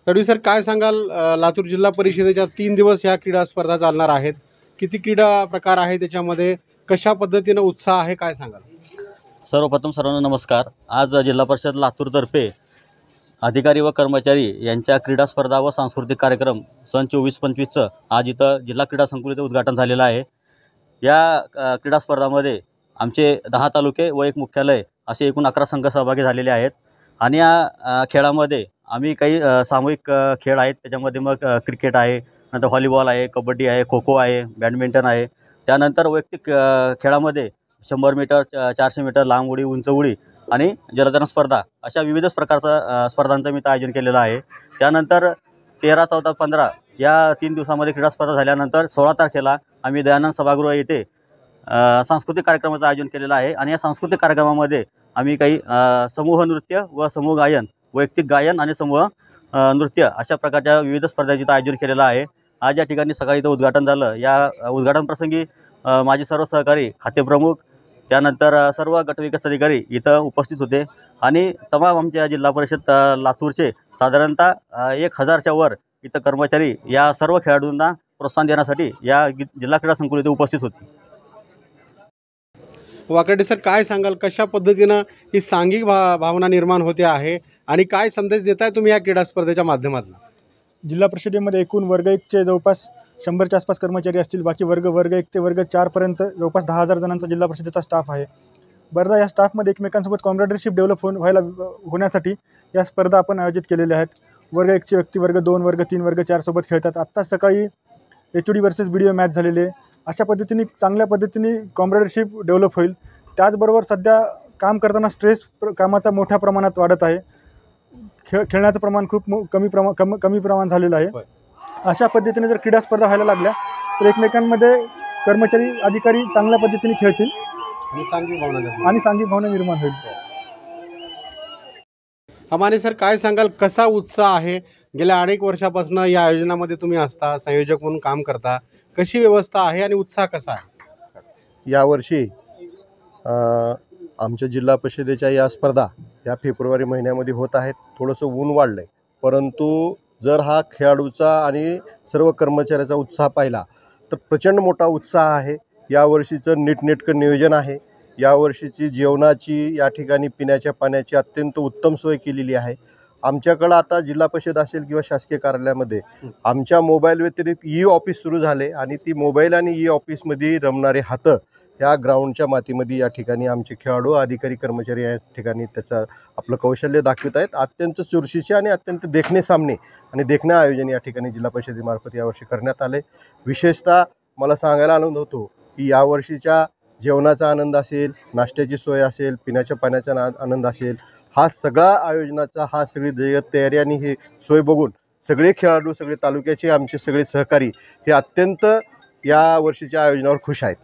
Tadvi sir, काय सांगाल, लातूर जिल्हा परिषदेच्या 3 दिवस ह्या क्रीडा स्पर्धा चालणार आहेत. किती क्रीडा प्रकार आहे त्याच्यामध्ये, कशा पद्धतीनं उत्साह आहे, काय सांगाल? सर्वप्रथम सर्वांना नमस्कार. आज जिल्हा परिषद लातूरतर्फे अधिकारी व कर्मचारी यांच्या क्रीडा स्पर्धा व सांस्कृतिक कार्यक्रम सन 24-25चं आज इथं जिल्हा क्रीडा संकुल उद्घाटन झालेलं आहे. या क्रीडा स्पर्धामध्ये आमचे 10 तालुके व एक मुख्यालय असे एकूण 11 संघ सहभागी झालेले आहेत. आणि या खेळामध्ये आम्ही काही सामूहिक खेळ आहेत. त्याच्यामध्ये मग क्रिकेट आहे, नंतर व्हॉलीबॉल आहे, कबड्डी आहे, खो खो आहे, बॅडमिंटन आहे. त्यानंतर वैयक्तिक खेळामध्ये 100 मीटर, 400 मीटर लांब उडी, उंच उडी आणि जलतरण स्पर्धा अशा विविध प्रकारचा स्पर्धांचं मी इथं आयोजन केलेलं आहे. त्यानंतर 13, 14, 15 या 3 दिवसामध्ये क्रीडा स्पर्धा झाल्यानंतर 16 तारखेला आम्ही दयानंद सभागृह येथे सांस्कृतिक कार्यक्रमाचं आयोजन केलेलं आहे. आणि या सांस्कृतिक कार्यक्रमामध्ये आम्ही काही समूह नृत्य व समूह गायन, वैयक्तिक गायन आणि समूह नृत्य अशा प्रकारच्या विविध स्पर्धांचं आयोजन केलेलं आहे. आज या ठिकाणी सकाळी इथं उद्घाटन झालं. या उद्घाटनप्रसंगी माझे सर्व सहकारी, खातेप्रमुख, त्यानंतर सर्व गटविकास अधिकारी इथं उपस्थित होते. आणि तमाम आमच्या जिल्हा परिषद लातूरचे साधारणतः 1000च्या वर इथं कर्मचारी या सर्व खेळाडूंना प्रोत्साहन देण्यासाठी या जिल्हा क्रीडा संकुल इथे उपस्थित होते. वाकडे सर, काय सांगाल, कशा पद्धतीनं ही सांघिक भावना निर्माण होते आहे आणि काय संदेश देताय तुम्ही या क्रीडा स्पर्धेच्या माध्यमातून? जिल्हा परिषदेमध्ये एकूण वर्ग 1चे जवळपास 100च्या आसपास कर्मचारी असतील. बाकी वर्ग 1 ते वर्ग 4पर्यंत जवळपास 10,000 जणांचा जिल्हा परिषदेचा स्टाफ आहे. बरं, या स्टाफमध्ये एकमेकांसोबत कॉम्रेडरशिप डेव्हलप होण्यासाठी या स्पर्धा आपण आयोजित केलेल्या आहेत. वर्ग 1चे व्यक्ती वर्ग 2, वर्ग 3, वर्ग 4 सोबत खेळतात. आत्ताच सकाळी HOD वर्सेस BDO मॅच झालेली आहे. अशा पद्धतीने चांगल्या पद्धतीने कॉम्रेडरशिप डेव्हलप होईल. त्याचबरोबर सध्या काम करताना कामाचा मोठ्या प्रमाणात वाढत आहे. खेळण्याचं प्रमाण खूप कमी प्रमाण झालेलं आहे. अशा पद्धतीने जर क्रीडा स्पर्धा व्हायला लागल्या तर एकमेकांमध्ये कर्मचारी, अधिकारी चांगल्या पद्धतीने खेळतील आणि सांघिक भावना निर्माण होईल. अमाने सर, काय सांगाल, कसा उत्साह आहे? गेल्या अनेक वर्षापासून या आयोजनामध्ये तुम्ही असता, संयोजक म्हणून काम करता. कशी व्यवस्था आहे आणि उत्साह कसा आहे? यावर्षी आमच्या जिल्हा परिषदेच्या या स्पर्धा या फेब्रुवारी महिन्यामध्ये होत आहेत. थोडंसं ऊन वाढलं आहे, परंतु जर हा खेळाडूचा आणि सर्व कर्मचाऱ्याचा उत्साह पाहिला तर प्रचंड मोठा उत्साह आहे. यावर्षीचं नीटनेटकं नियोजन आहे. यावर्षीची जेवणाची, या ठिकाणी पिण्याच्या पाण्याची अत्यंत उत्तम सोय केलेली आहे. आमच्याकडं आता जिल्हा परिषद असेल किंवा शासकीय कार्यालयामध्ये आमच्या मोबाईल व्यतिरिक्त ऑफिस सुरू झाले आणि ती मोबाईल आणि ऑफिसमध्ये रमणारे हातं ह्या ग्राउंडच्या मातीमध्ये या ठिकाणी आमचे खेळाडू, अधिकारी, कर्मचारी या ठिकाणी त्याचं आपलं कौशल्य दाखवित आहेत. अत्यंत चुरशीचे आणि अत्यंत देखणे सामने आणि देखणे आयोजन या ठिकाणी जिल्हा परिषदेमार्फत यावर्षी करण्यात आले. विशेषतः मला सांगायला आनंद होतो की यावर्षीच्या जेवणाचा आनंद असेल, नाश्त्याची सोय असेल, पिण्याच्या पाण्याचा आनंद असेल, हा सगळा आयोजनाचा सगळी तयारी आणि ही सोय बघून सगळे खेळाडू, सगळे तालुक्याचे आमचे सगळे सहकारी हे अत्यंत या वर्षीच्या आयोजनावर खुश आहेत.